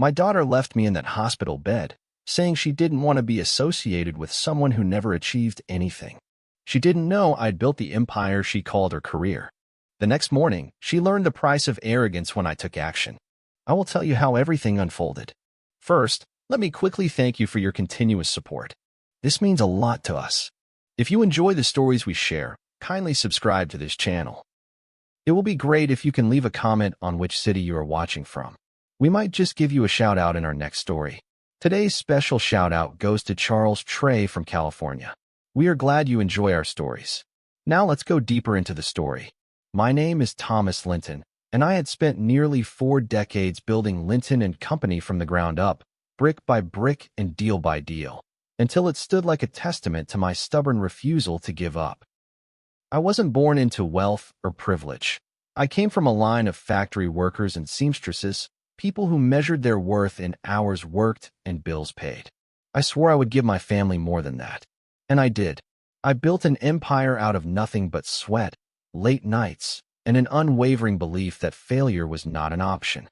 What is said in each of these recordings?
My daughter left me in that hospital bed, saying she didn't want to be associated with someone who never achieved anything. She didn't know I'd built the empire she called her career. The next morning, she learned the price of arrogance when I took action. I will tell you how everything unfolded. First, let me quickly thank you for your continuous support. This means a lot to us. If you enjoy the stories we share, kindly subscribe to this channel. It will be great if you can leave a comment on which city you are watching from. We might just give you a shout out in our next story. Today's special shout out goes to Charles Trey from California. We are glad you enjoy our stories. Now let's go deeper into the story. My name is Thomas Linton, and I had spent nearly 4 decades building Linton Company from the ground up, brick by brick and deal by deal, until it stood like a testament to my stubborn refusal to give up. I wasn't born into wealth or privilege. I came from a line of factory workers and seamstresses, people who measured their worth in hours worked and bills paid. I swore I would give my family more than that. And I did. I built an empire out of nothing but sweat, late nights, and an unwavering belief that failure was not an option.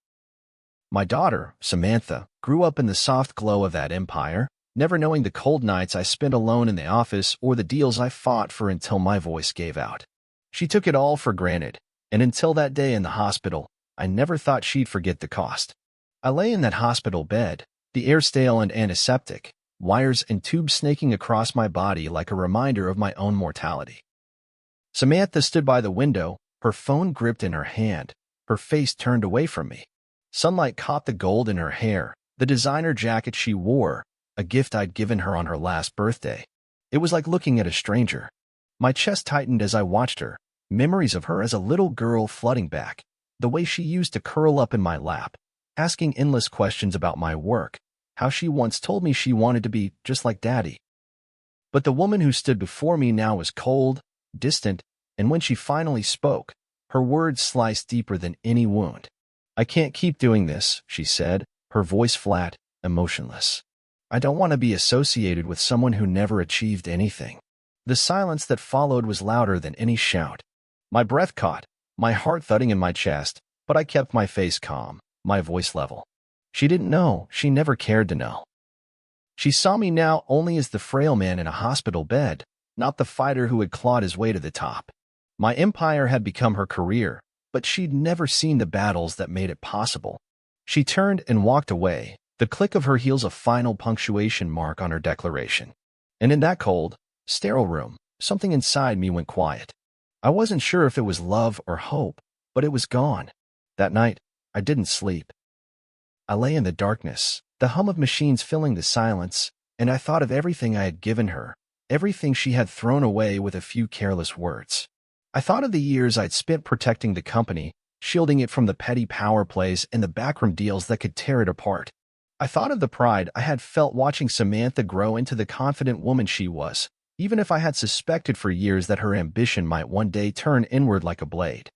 My daughter, Samantha, grew up in the soft glow of that empire, never knowing the cold nights I spent alone in the office or the deals I fought for until my voice gave out. She took it all for granted, and until that day in the hospital, I never thought she'd forget the cost. I lay in that hospital bed, the air stale and antiseptic, wires and tubes snaking across my body like a reminder of my own mortality. Samantha stood by the window, her phone gripped in her hand, her face turned away from me. Sunlight caught the gold in her hair, the designer jacket she wore, a gift I'd given her on her last birthday. It was like looking at a stranger. My chest tightened as I watched her, memories of her as a little girl flooding back, the way she used to curl up in my lap, asking endless questions about my work, how she once told me she wanted to be just like Daddy. But the woman who stood before me now was cold, distant, and when she finally spoke, her words sliced deeper than any wound. "I can't keep doing this," she said, her voice flat, emotionless. "I don't want to be associated with someone who never achieved anything." The silence that followed was louder than any shout. My breath caught, my heart thudding in my chest, but I kept my face calm, my voice level. She didn't know, she never cared to know. She saw me now only as the frail man in a hospital bed, not the fighter who had clawed his way to the top. My empire had become her career, but she'd never seen the battles that made it possible. She turned and walked away, the click of her heels a final punctuation mark on her declaration. And in that cold, sterile room, something inside me went quiet. I wasn't sure if it was love or hope, but it was gone. That night, I didn't sleep. I lay in the darkness, the hum of machines filling the silence, and I thought of everything I had given her, everything she had thrown away with a few careless words. I thought of the years I'd spent protecting the company, shielding it from the petty power plays and the backroom deals that could tear it apart. I thought of the pride I had felt watching Samantha grow into the confident woman she was, even if I had suspected for years that her ambition might one day turn inward like a blade.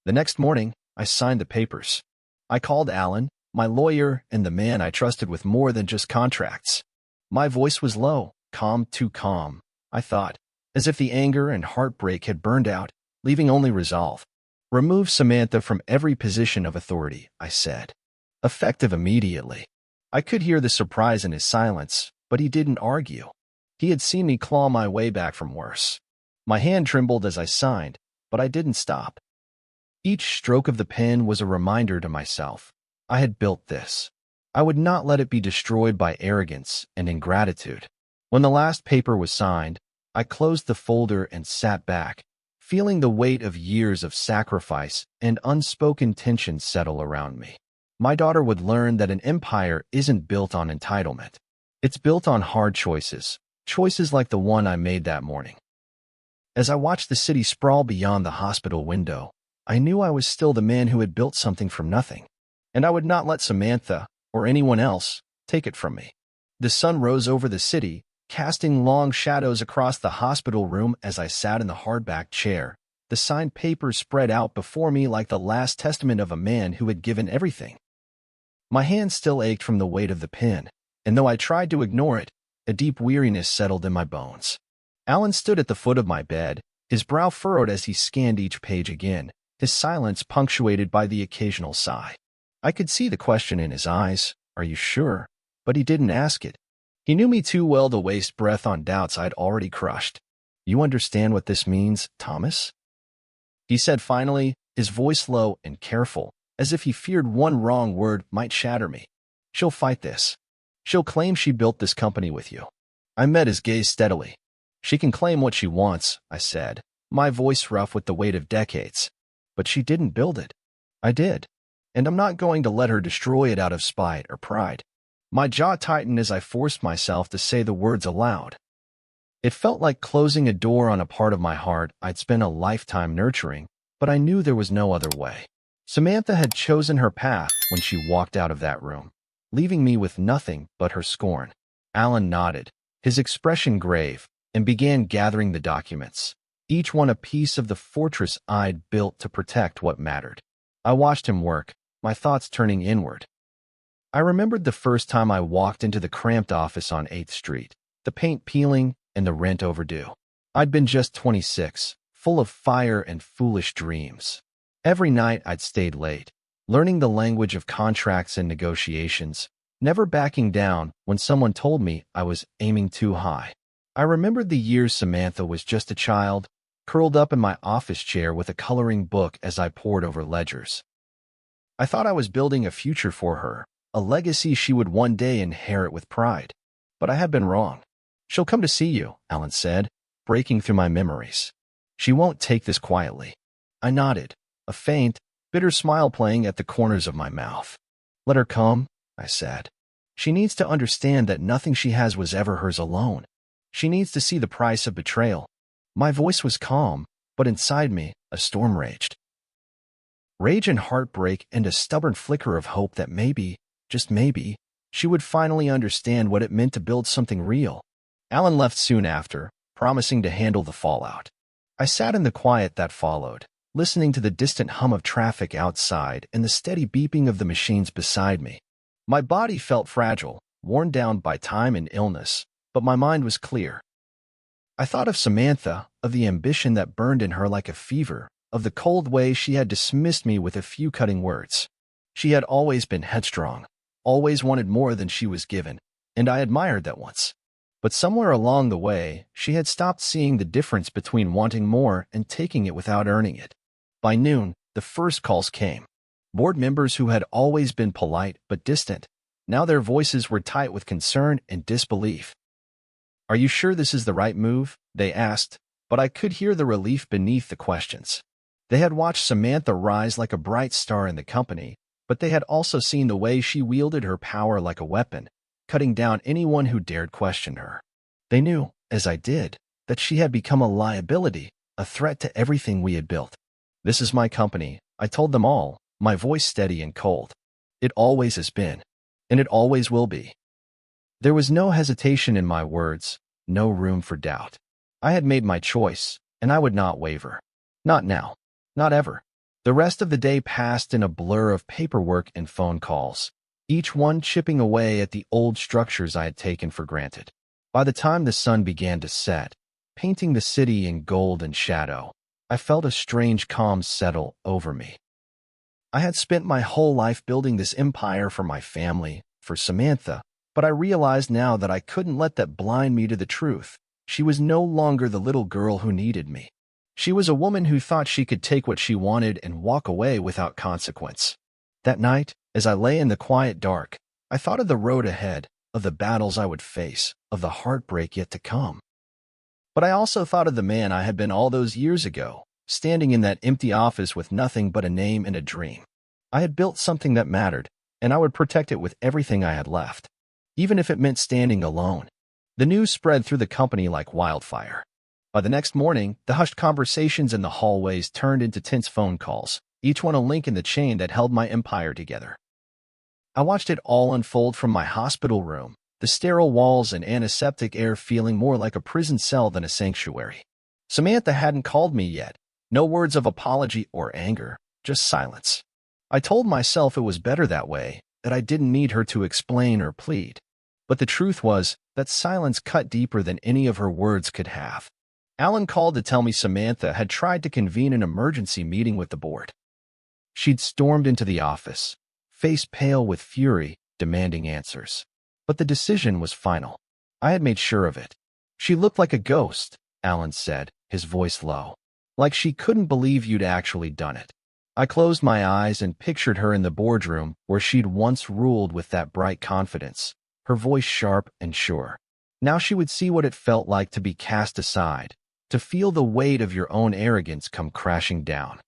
The next morning, I signed the papers. I called Alan, my lawyer, and the man I trusted with more than just contracts. My voice was low, calm, too calm, I thought, as if the anger and heartbreak had burned out, leaving only resolve. "Remove Samantha from every position of authority," I said. Effective immediately. I could hear the surprise in his silence, but he didn't argue. He had seen me claw my way back from worse. My hand trembled as I signed, but I didn't stop. Each stroke of the pen was a reminder to myself. I had built this. I would not let it be destroyed by arrogance and ingratitude. When the last paper was signed, I closed the folder and sat back, feeling the weight of years of sacrifice and unspoken tension settle around me. My daughter would learn that an empire isn't built on entitlement. It's built on hard choices, choices like the one I made that morning. As I watched the city sprawl beyond the hospital window, I knew I was still the man who had built something from nothing, and I would not let Samantha, or anyone else, take it from me. The sun rose over the city, casting long shadows across the hospital room as I sat in the hardback chair, the signed papers spread out before me like the last testament of a man who had given everything. My hand still ached from the weight of the pen, and though I tried to ignore it, a deep weariness settled in my bones. Alan stood at the foot of my bed, his brow furrowed as he scanned each page again, his silence punctuated by the occasional sigh. I could see the question in his eyes. Are you sure? But he didn't ask it. He knew me too well to waste breath on doubts I'd already crushed. You understand what this means, Thomas? He said finally, his voice low and careful, as if he feared one wrong word might shatter me. She'll fight this. She'll claim she built this company with you. I met his gaze steadily. She can claim what she wants, I said, my voice rough with the weight of decades. But she didn't build it. I did. And I'm not going to let her destroy it out of spite or pride. My jaw tightened as I forced myself to say the words aloud. It felt like closing a door on a part of my heart I'd spent a lifetime nurturing, but I knew there was no other way. Samantha had chosen her path when she walked out of that room, leaving me with nothing but her scorn. Alan nodded, his expression grave, and began gathering the documents, each one a piece of the fortress I'd built to protect what mattered. I watched him work, my thoughts turning inward. I remembered the first time I walked into the cramped office on 8th Street, the paint peeling and the rent overdue. I'd been just 26, full of fire and foolish dreams. Every night I'd stayed late, learning the language of contracts and negotiations, never backing down when someone told me I was aiming too high. I remembered the years Samantha was just a child, curled up in my office chair with a coloring book as I pored over ledgers. I thought I was building a future for her, a legacy she would one day inherit with pride. But I had been wrong. She'll come to see you, Alan said, breaking through my memories. She won't take this quietly. I nodded, a faint, bitter smile playing at the corners of my mouth. Let her come, I said. She needs to understand that nothing she has was ever hers alone. She needs to see the price of betrayal. My voice was calm, but inside me, a storm raged. Rage and heartbreak and a stubborn flicker of hope that maybe, just maybe, she would finally understand what it meant to build something real. Alan left soon after, promising to handle the fallout. I sat in the quiet that followed, listening to the distant hum of traffic outside and the steady beeping of the machines beside me. My body felt fragile, worn down by time and illness, but my mind was clear. I thought of Samantha, of the ambition that burned in her like a fever, of the cold way she had dismissed me with a few cutting words. She had always been headstrong, always wanted more than she was given, and I admired that once. But somewhere along the way, she had stopped seeing the difference between wanting more and taking it without earning it. By noon, the first calls came. Board members who had always been polite but distant, now their voices were tight with concern and disbelief. Are you sure this is the right move? They asked, but I could hear the relief beneath the questions. They had watched Samantha rise like a bright star in the company, but they had also seen the way she wielded her power like a weapon, cutting down anyone who dared question her. They knew, as I did, that she had become a liability, a threat to everything we had built. This is my company, I told them all, my voice steady and cold. It always has been, and it always will be. There was no hesitation in my words, no room for doubt. I had made my choice, and I would not waver. Not now. Not ever. The rest of the day passed in a blur of paperwork and phone calls, each one chipping away at the old structures I had taken for granted. By the time the sun began to set, painting the city in gold and shadow, I felt a strange calm settle over me. I had spent my whole life building this empire for my family, for Samantha, but I realized now that I couldn't let that blind me to the truth. She was no longer the little girl who needed me. She was a woman who thought she could take what she wanted and walk away without consequence. That night, as I lay in the quiet dark, I thought of the road ahead, of the battles I would face, of the heartbreak yet to come. But I also thought of the man I had been all those years ago, standing in that empty office with nothing but a name and a dream. I had built something that mattered, and I would protect it with everything I had left, even if it meant standing alone. The news spread through the company like wildfire. By the next morning, the hushed conversations in the hallways turned into tense phone calls, each one a link in the chain that held my empire together. I watched it all unfold from my hospital room, the sterile walls and antiseptic air feeling more like a prison cell than a sanctuary. Samantha hadn't called me yet, no words of apology or anger, just silence. I told myself it was better that way, that I didn't need her to explain or plead. But the truth was that silence cut deeper than any of her words could have. Alan called to tell me Samantha had tried to convene an emergency meeting with the board. She'd stormed into the office, face pale with fury, demanding answers. But the decision was final. I had made sure of it. She looked like a ghost, Alan said, his voice low. Like she couldn't believe you'd actually done it. I closed my eyes and pictured her in the boardroom where she'd once ruled with that bright confidence, her voice sharp and sure. Now she would see what it felt like to be cast aside, to feel the weight of your own arrogance come crashing down.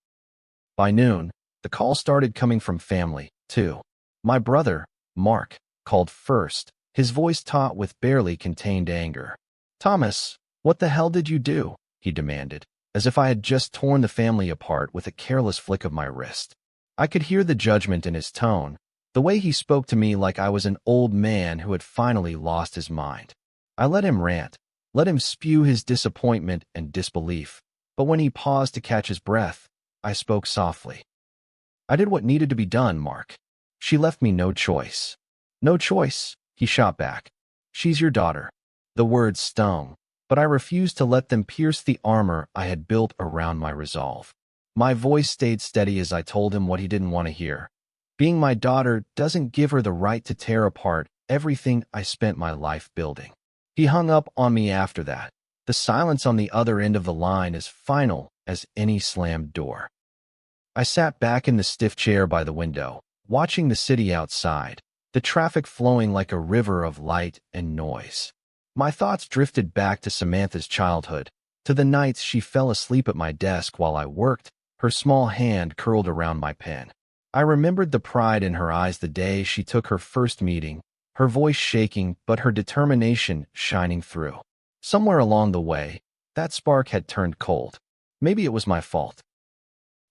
By noon, the call started coming from family, too. My brother, Mark, called first, his voice taut with barely contained anger. "Thomas, what the hell did you do?" he demanded, as if I had just torn the family apart with a careless flick of my wrist. I could hear the judgment in his tone, the way he spoke to me like I was an old man who had finally lost his mind. I let him rant, let him spew his disappointment and disbelief, but when he paused to catch his breath, I spoke softly. "I did what needed to be done, Mark. She left me no choice." "No choice," he shot back. "She's your daughter." The words stung, but I refused to let them pierce the armor I had built around my resolve. My voice stayed steady as I told him what he didn't want to hear. Being my daughter doesn't give her the right to tear apart everything I spent my life building. He hung up on me after that. The silence on the other end of the line as final as any slammed door. I sat back in the stiff chair by the window, watching the city outside, the traffic flowing like a river of light and noise. My thoughts drifted back to Samantha's childhood, to the nights she fell asleep at my desk while I worked, her small hand curled around my pen. I remembered the pride in her eyes the day she took her first meeting, her voice shaking but her determination shining through. Somewhere along the way, that spark had turned cold. Maybe it was my fault.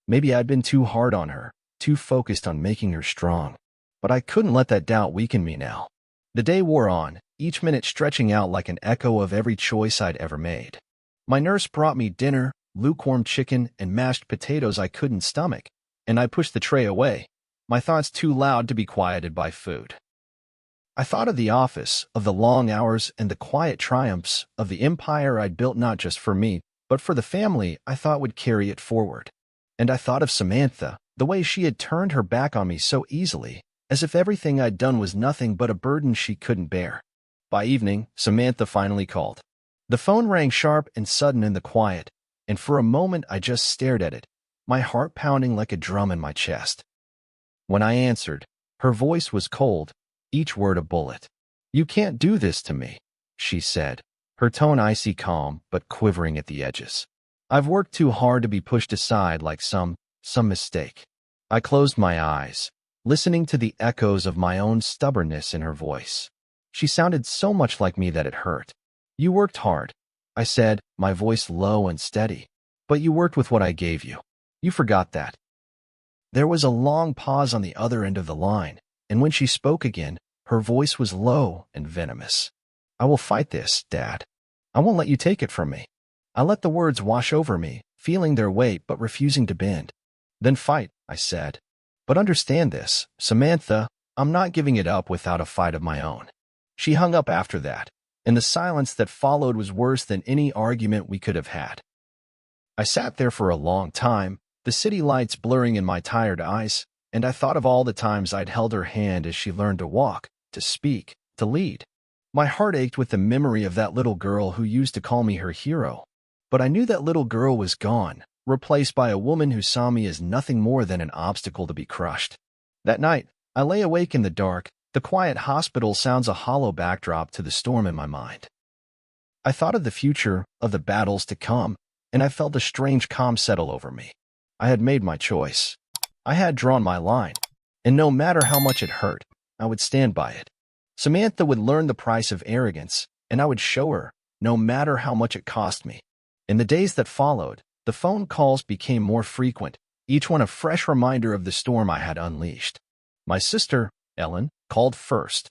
Maybe I'd been too hard on her, too focused on making her strong. But I couldn't let that doubt weaken me now. The day wore on, each minute stretching out like an echo of every choice I'd ever made. My nurse brought me dinner, lukewarm chicken, and mashed potatoes I couldn't stomach, and I pushed the tray away, my thoughts too loud to be quieted by food. I thought of the office, of the long hours and the quiet triumphs of the empire I'd built not just for me, but for the family I thought would carry it forward. And I thought of Samantha, the way she had turned her back on me so easily, as if everything I'd done was nothing but a burden she couldn't bear. By evening, Samantha finally called. The phone rang sharp and sudden in the quiet, and for a moment I just stared at it, my heart pounding like a drum in my chest. When I answered, her voice was cold, each word a bullet. "You can't do this to me," she said, her tone icy calm but quivering at the edges. "I've worked too hard to be pushed aside like some mistake." I closed my eyes, listening to the echoes of my own stubbornness in her voice. She sounded so much like me that it hurt. "You worked hard," I said, my voice low and steady, "but you worked with what I gave you. You forgot that." There was a long pause on the other end of the line, and when she spoke again, her voice was low and venomous. "I will fight this, Dad. I won't let you take it from me." I let the words wash over me, feeling their weight but refusing to bend. "Then fight," I said. "But understand this, Samantha, I'm not giving it up without a fight of my own." She hung up after that, and the silence that followed was worse than any argument we could have had. I sat there for a long time, the city lights blurring in my tired eyes, and I thought of all the times I'd held her hand as she learned to walk, to speak, to lead. My heart ached with the memory of that little girl who used to call me her hero. But I knew that little girl was gone, replaced by a woman who saw me as nothing more than an obstacle to be crushed. That night, I lay awake in the dark, the quiet hospital sounds a hollow backdrop to the storm in my mind. I thought of the future, of the battles to come, and I felt a strange calm settle over me. I had made my choice. I had drawn my line, and no matter how much it hurt, I would stand by it. Samantha would learn the price of arrogance, and I would show her, no matter how much it cost me. In the days that followed, the phone calls became more frequent, each one a fresh reminder of the storm I had unleashed. My sister, Ellen, called first.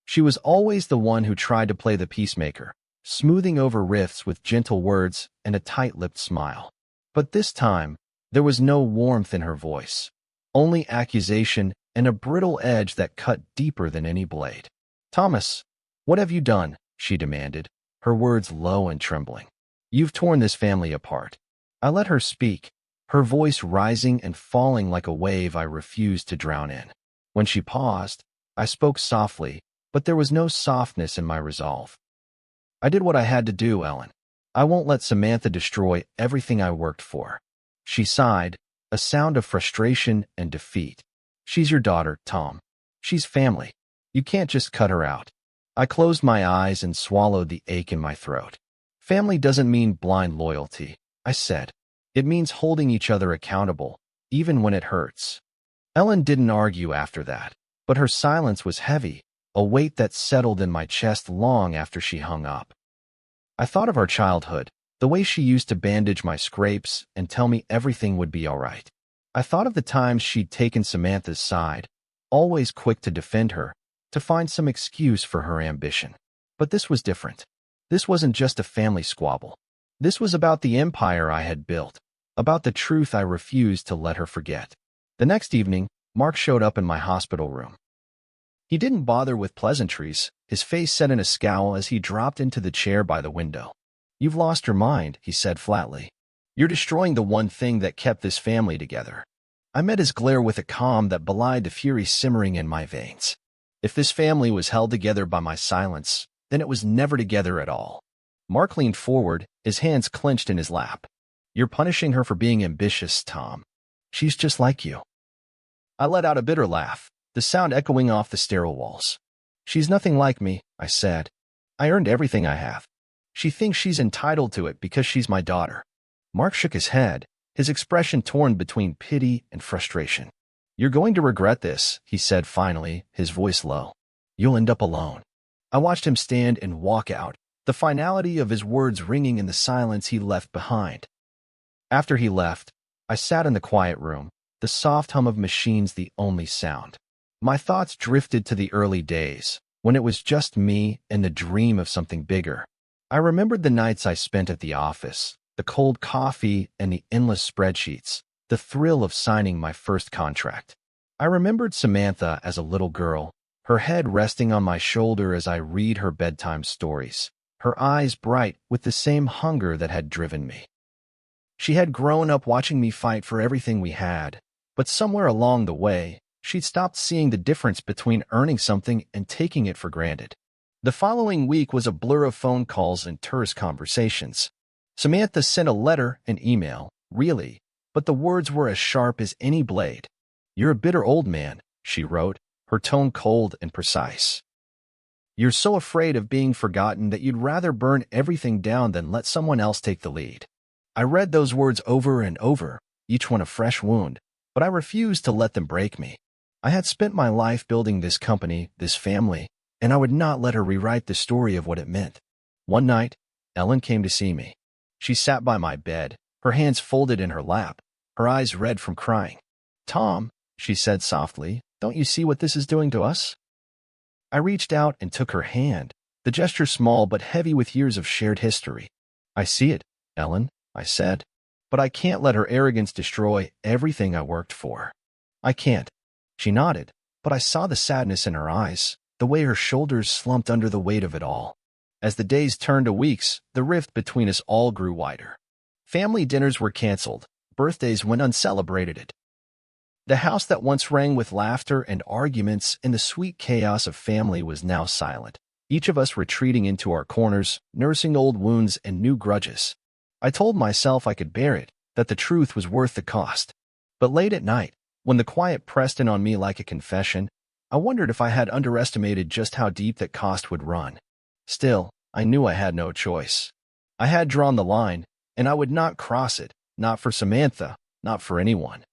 She was always the one who tried to play the peacemaker, smoothing over rifts with gentle words and a tight-lipped smile. But this time, there was no warmth in her voice, only accusation and a brittle edge that cut deeper than any blade. "Thomas, what have you done?" she demanded, her words low and trembling. "You've torn this family apart." I let her speak, her voice rising and falling like a wave I refused to drown in. When she paused, I spoke softly, but there was no softness in my resolve. I did what I had to do, Ellen. I won't let Samantha destroy everything I worked for. She sighed, a sound of frustration and defeat. She's your daughter, Tom. She's family. You can't just cut her out. I closed my eyes and swallowed the ache in my throat. Family doesn't mean blind loyalty, I said. It means holding each other accountable, even when it hurts. Ellen didn't argue after that, but her silence was heavy, a weight that settled in my chest long after she hung up. I thought of our childhood, the way she used to bandage my scrapes and tell me everything would be all right. I thought of the times she'd taken Samantha's side, always quick to defend her, to find some excuse for her ambition. But this was different. This wasn't just a family squabble. This was about the empire I had built, about the truth I refused to let her forget. The next evening, Mark showed up in my hospital room. He didn't bother with pleasantries, his face set in a scowl as he dropped into the chair by the window. "You've lost your mind," he said flatly. "You're destroying the one thing that kept this family together." I met his glare with a calm that belied the fury simmering in my veins. If this family was held together by my silence, then it was never together at all. Mark leaned forward, his hands clenched in his lap. "You're punishing her for being ambitious, Tom. She's just like you." I let out a bitter laugh, the sound echoing off the stairwell walls. "She's nothing like me," I said. "I earned everything I have. She thinks she's entitled to it because she's my daughter." Mark shook his head, his expression torn between pity and frustration. "You're going to regret this," he said finally, his voice low. "You'll end up alone." I watched him stand and walk out, the finality of his words ringing in the silence he left behind. After he left, I sat in the quiet room, the soft hum of machines the only sound. My thoughts drifted to the early days, when it was just me and the dream of something bigger. I remembered the nights I spent at the office, the cold coffee and the endless spreadsheets, the thrill of signing my first contract. I remembered Samantha as a little girl, her head resting on my shoulder as I read her bedtime stories, her eyes bright with the same hunger that had driven me. She had grown up watching me fight for everything we had, but somewhere along the way, she'd stopped seeing the difference between earning something and taking it for granted. The following week was a blur of phone calls and terse conversations. Samantha sent a letter and email, really, but the words were as sharp as any blade. "You're a bitter old man," she wrote, her tone cold and precise. "You're so afraid of being forgotten that you'd rather burn everything down than let someone else take the lead." I read those words over and over, each one a fresh wound, but I refused to let them break me. I had spent my life building this company, this family, and I would not let her rewrite the story of what it meant. One night, Ellen came to see me. She sat by my bed, her hands folded in her lap, her eyes red from crying. "Tom," she said softly, "don't you see what this is doing to us?" I reached out and took her hand, the gesture small but heavy with years of shared history. "I see it, Ellen," I said, "but I can't let her arrogance destroy everything I worked for. I can't." She nodded, but I saw the sadness in her eyes, the way her shoulders slumped under the weight of it all. As the days turned to weeks, the rift between us all grew wider. Family dinners were canceled, birthdays went uncelebrated. The house that once rang with laughter and arguments in the sweet chaos of family was now silent, each of us retreating into our corners, nursing old wounds and new grudges. I told myself I could bear it, that the truth was worth the cost. But late at night, when the quiet pressed in on me like a confession, I wondered if I had underestimated just how deep that cost would run. Still, I knew I had no choice. I had drawn the line, and I would not cross it, not for Samantha, not for anyone.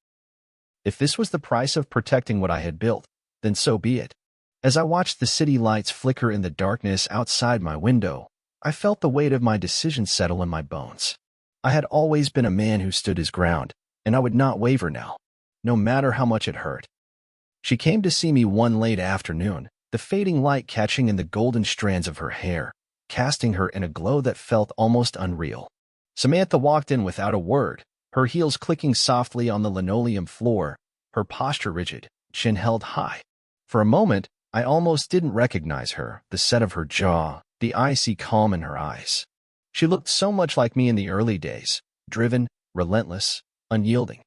If this was the price of protecting what I had built, then so be it. As I watched the city lights flicker in the darkness outside my window, I felt the weight of my decision settle in my bones. I had always been a man who stood his ground, and I would not waver now, no matter how much it hurt. She came to see me one late afternoon, the fading light catching in the golden strands of her hair, casting her in a glow that felt almost unreal. Samantha walked in without a word, her heels clicking softly on the linoleum floor, her posture rigid, chin held high. For a moment, I almost didn't recognize her, the set of her jaw, the icy calm in her eyes. She looked so much like me in the early days, driven, relentless, unyielding.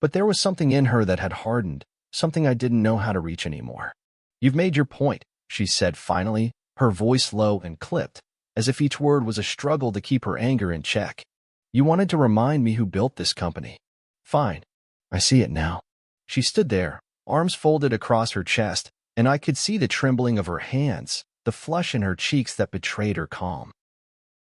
But there was something in her that had hardened, something I didn't know how to reach anymore. You've made your point, she said finally, her voice low and clipped, as if each word was a struggle to keep her anger in check. You wanted to remind me who built this company. Fine. I see it now. She stood there, arms folded across her chest, and I could see the trembling of her hands, the flush in her cheeks that betrayed her calm.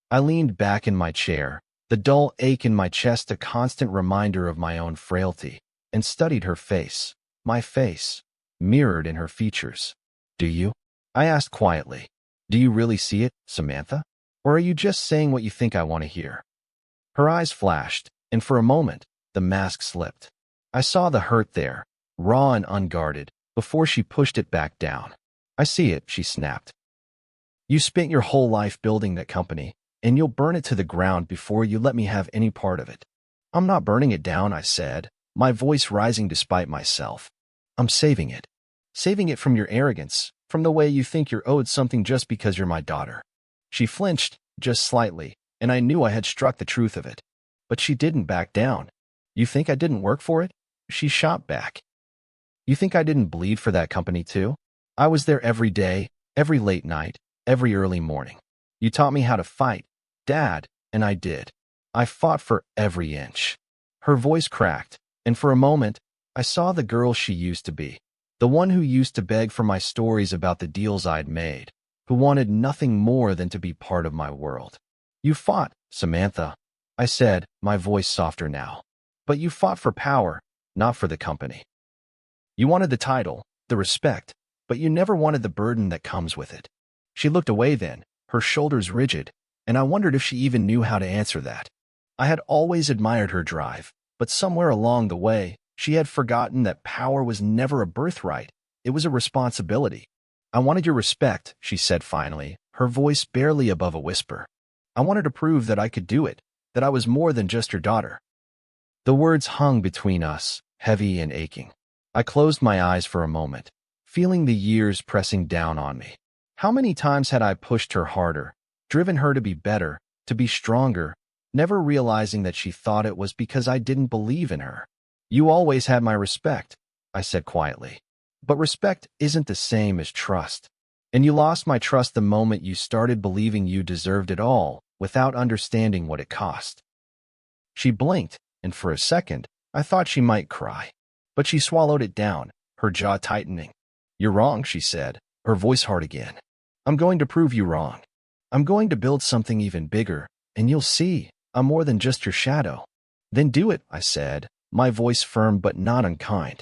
I leaned back in my chair, the dull ache in my chest a constant reminder of my own frailty, and studied her face, my face, mirrored in her features. Do you? I asked quietly. Do you really see it, Samantha? Or are you just saying what you think I want to hear? Her eyes flashed, and for a moment, the mask slipped. I saw the hurt there, raw and unguarded, before she pushed it back down. I see it, she snapped. You spent your whole life building that company, and you'll burn it to the ground before you let me have any part of it. I'm not burning it down, I said, my voice rising despite myself. I'm saving it. Saving it from your arrogance, from the way you think you're owed something just because you're my daughter. She flinched, just slightly, and I knew I had struck the truth of it. But she didn't back down. You think I didn't work for it? She shot back. You think I didn't bleed for that company too? I was there every day, every late night, every early morning. You taught me how to fight, Dad, and I did. I fought for every inch. Her voice cracked, and for a moment, I saw the girl she used to be. The one who used to beg for my stories about the deals I'd made, who wanted nothing more than to be part of my world. You fought, Samantha, I said, my voice softer now. But you fought for power, not for the company. You wanted the title, the respect, but you never wanted the burden that comes with it. She looked away then, her shoulders rigid, and I wondered if she even knew how to answer that. I had always admired her drive, but somewhere along the way, she had forgotten that power was never a birthright, it was a responsibility. I wanted your respect, she said finally, her voice barely above a whisper. I wanted to prove that I could do it, that I was more than just your daughter. The words hung between us, heavy and aching. I closed my eyes for a moment, feeling the years pressing down on me. How many times had I pushed her harder, driven her to be better, to be stronger, never realizing that she thought it was because I didn't believe in her. You always had my respect, I said quietly. But respect isn't the same as trust. And you lost my trust the moment you started believing you deserved it all, without understanding what it cost. She blinked, and for a second, I thought she might cry. But she swallowed it down, her jaw tightening. You're wrong, she said, her voice hard again. I'm going to prove you wrong. I'm going to build something even bigger, and you'll see, I'm more than just your shadow. Then do it, I said, my voice firm but not unkind.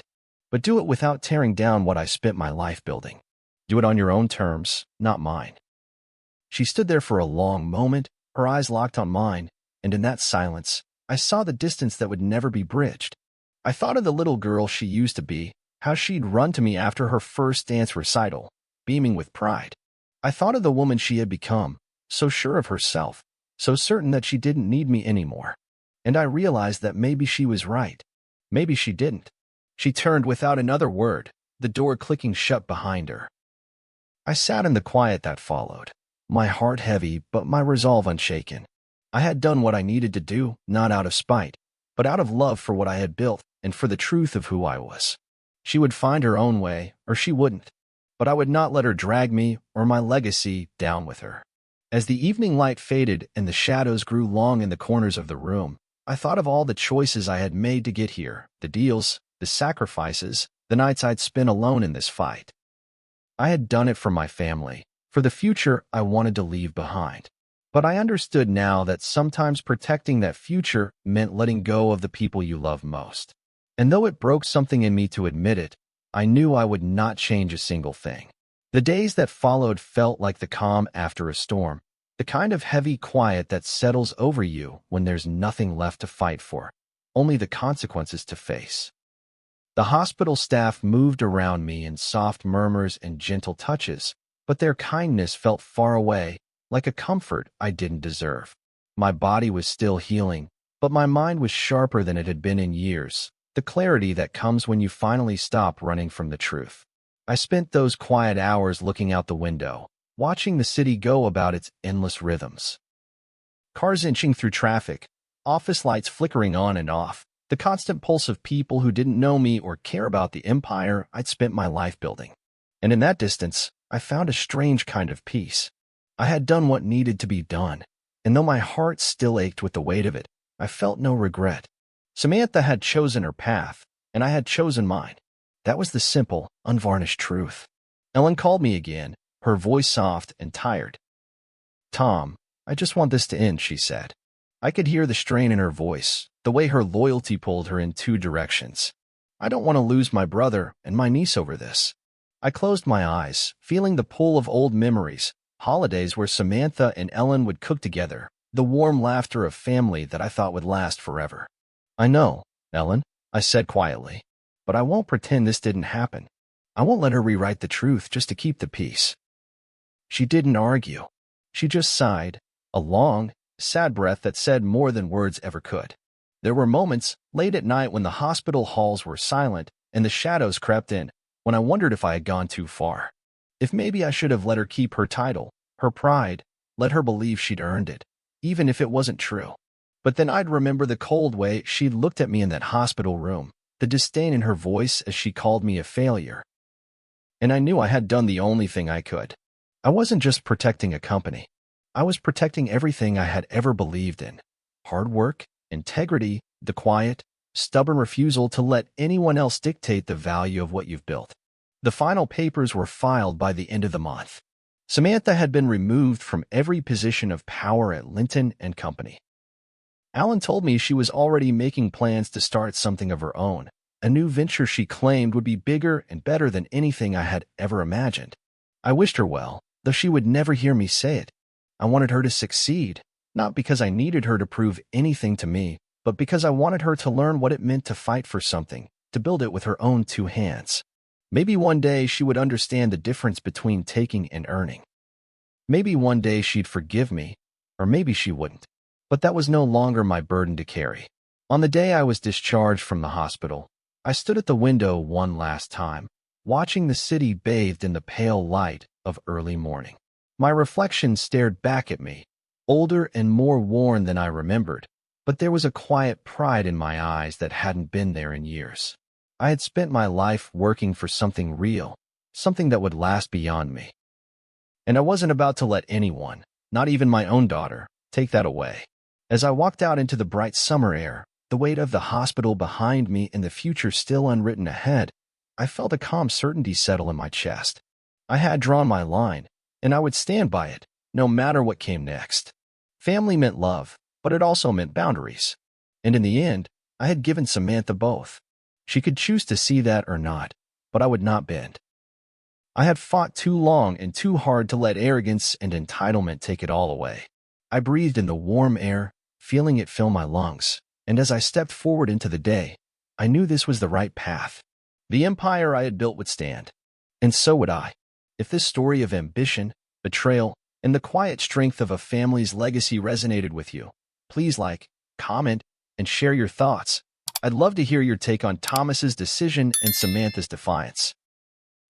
But do it without tearing down what I spent my life building. Do it on your own terms, not mine. She stood there for a long moment, her eyes locked on mine, and in that silence, I saw the distance that would never be bridged. I thought of the little girl she used to be, how she'd run to me after her first dance recital, beaming with pride. I thought of the woman she had become, so sure of herself, so certain that she didn't need me anymore. And I realized that maybe she was right. Maybe she didn't. She turned without another word, the door clicking shut behind her. I sat in the quiet that followed, my heart heavy but my resolve unshaken. I had done what I needed to do, not out of spite, but out of love for what I had built and for the truth of who I was. She would find her own way, or she wouldn't. But I would not let her drag me or my legacy down with her. As the evening light faded and the shadows grew long in the corners of the room, I thought of all the choices I had made to get here, the deals, the sacrifices, the nights I'd spent alone in this fight. I had done it for my family, for the future I wanted to leave behind. But I understood now that sometimes protecting that future meant letting go of the people you love most. And though it broke something in me to admit it, I knew I would not change a single thing. The days that followed felt like the calm after a storm, the kind of heavy quiet that settles over you when there's nothing left to fight for, only the consequences to face. The hospital staff moved around me in soft murmurs and gentle touches, but their kindness felt far away, like a comfort I didn't deserve. My body was still healing, but my mind was sharper than it had been in years, the clarity that comes when you finally stop running from the truth. I spent those quiet hours looking out the window, watching the city go about its endless rhythms. Cars inching through traffic, office lights flickering on and off, The constant pulse of people who didn't know me or care about the empire I'd spent my life building. And in that distance, I found a strange kind of peace. I had done what needed to be done, and though my heart still ached with the weight of it, I felt no regret. Samantha had chosen her path, and I had chosen mine. That was the simple, unvarnished truth. Ellen called me again, her voice soft and tired. "Tom, I just want this to end," she said. I could hear the strain in her voice, the way her loyalty pulled her in two directions. "I don't want to lose my brother and my niece over this." I closed my eyes, feeling the pull of old memories, holidays where Samantha and Ellen would cook together, the warm laughter of family that I thought would last forever. "I know, Ellen," I said quietly, "but I won't pretend this didn't happen. I won't let her rewrite the truth just to keep the peace." She didn't argue. She just sighed, a long, sad breath that said more than words ever could. There were moments, late at night when the hospital halls were silent and the shadows crept in, when I wondered if I had gone too far. If maybe I should have let her keep her title, her pride, let her believe she'd earned it, even if it wasn't true. But then I'd remember the cold way she'd looked at me in that hospital room, the disdain in her voice as she called me a failure. And I knew I had done the only thing I could. I wasn't just protecting a company. I was protecting everything I had ever believed in. Hard work, integrity, the quiet, stubborn refusal to let anyone else dictate the value of what you've built. The final papers were filed by the end of the month. Samantha had been removed from every position of power at Linton Company. Alan told me she was already making plans to start something of her own, a new venture she claimed would be bigger and better than anything I had ever imagined. I wished her well, though she would never hear me say it. I wanted her to succeed, not because I needed her to prove anything to me, but because I wanted her to learn what it meant to fight for something, to build it with her own two hands. Maybe one day she would understand the difference between taking and earning. Maybe one day she'd forgive me, or maybe she wouldn't. But that was no longer my burden to carry. On the day I was discharged from the hospital, I stood at the window one last time, watching the city bathed in the pale light of early morning. My reflection stared back at me, older and more worn than I remembered, but there was a quiet pride in my eyes that hadn't been there in years. I had spent my life working for something real, something that would last beyond me. And I wasn't about to let anyone, not even my own daughter, take that away. As I walked out into the bright summer air, the weight of the hospital behind me and the future still unwritten ahead, I felt a calm certainty settle in my chest. I had drawn my line, and I would stand by it, no matter what came next. Family meant love, but it also meant boundaries. And in the end, I had given Samantha both. She could choose to see that or not, but I would not bend. I had fought too long and too hard to let arrogance and entitlement take it all away. I breathed in the warm air, feeling it fill my lungs, and as I stepped forward into the day, I knew this was the right path. The empire I had built would stand, and so would I. If this story of ambition, betrayal, and the quiet strength of a family's legacy resonated with you, please like, comment, and share your thoughts. I'd love to hear your take on Thomas's decision and Samantha's defiance.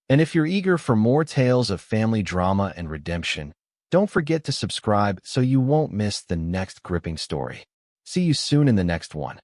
And if you're eager for more tales of family drama and redemption, don't forget to subscribe so you won't miss the next gripping story. See you soon in the next one.